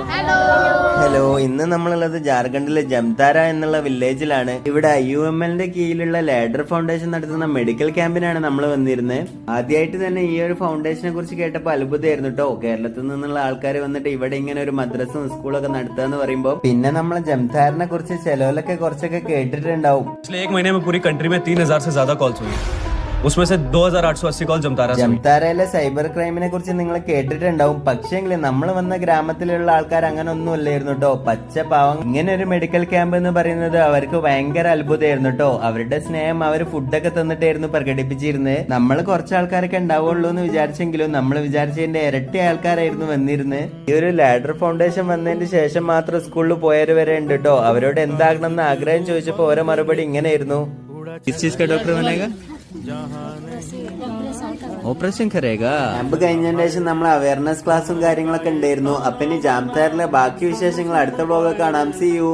Hello, ഇന്ന് നമ്മളുള്ളത് ജാർഖണ്ഡിലെ ജംതാര എന്നുള്ള വില്ലേജിലാണ്. ഇവിടെ IUML കീഴിലുള്ള ലാഡർ ഫൗണ്ടേഷൻ നടത്തുന്ന മെഡിക്കൽ ക്യാമ്പിനാണ് നമ്മൾ വന്നിരുന്നത്. ആദ്യമായിട്ട് തന്നെ ഈ ഒരു ഫൗണ്ടേഷനെ കുറിച്ച് കേട്ടപ്പോൾ അത്ഭുതമായിരുന്നു കേട്ടോ. കേരളത്തിൽ നിന്നുള്ള ആൾക്കാർ വന്നിട്ട് ഇവിടെ ഇങ്ങനെ ഒരു മദ്രസും സ്കൂളൊക്കെ നടത്തുക എന്ന് പറയുമ്പോൾ പിന്നെ നമ്മൾ ജംതാരനെ കുറിച്ച് ചിലവരൊക്കെ കുറച്ചൊക്കെ കേട്ടിട്ടുണ്ടാവും. ജംതാരയിലെ സൈബർ ക്രൈമിനെ കുറിച്ച് നിങ്ങൾ കേട്ടിട്ടുണ്ടാവും. പക്ഷേങ്കിൽ നമ്മൾ വന്ന ഗ്രാമത്തിലുള്ള ആൾക്കാർ അങ്ങനെ ഒന്നും അല്ലായിരുന്നു കേട്ടോ. പച്ച പാവം ഇങ്ങനെ ഒരു മെഡിക്കൽ ക്യാമ്പ് എന്ന് പറയുന്നത് അവർക്ക് ഭയങ്കര അത്ഭുതമായിരുന്നു കേട്ടോ. അവരുടെ സ്നേഹം അവർ ഫുഡൊക്കെ തന്നിട്ടായിരുന്നു പ്രകടിപ്പിച്ചിരുന്നത്. നമ്മൾ കുറച്ച് ആൾക്കാരൊക്കെ ഉണ്ടാവുള്ളൂ എന്ന് വിചാരിച്ചെങ്കിലും നമ്മൾ വിചാരിച്ചതിന്റെ ഇരട്ടി ആൾക്കാരായിരുന്നു വന്നിരുന്നത്. ഈ ഒരു ലാഡർ ഫൗണ്ടേഷൻ വന്നതിന് ശേഷം മാത്രം സ്കൂളിൽ പോയവർ വരെ ഉണ്ട് കേട്ടോ. അവരോട് എന്താകണം എന്ന് ആഗ്രഹം ചോദിച്ചപ്പോ ഓരോ മറുപടി ഇങ്ങനെയായിരുന്നു. ഓപ്പറേഷൻ കരേഗാ. ക്യാമ്പ് കഴിഞ്ഞതിന് ശേഷം നമ്മൾ അവയർനെസ് ക്ലാസ്സും കാര്യങ്ങളൊക്കെ ഉണ്ടായിരുന്നു. അപ്പൊ ഇനി ജാംതാരിലെ ബാക്കി വിശേഷങ്ങൾ അടുത്ത വ്ലോഗ് കാണാം. See U.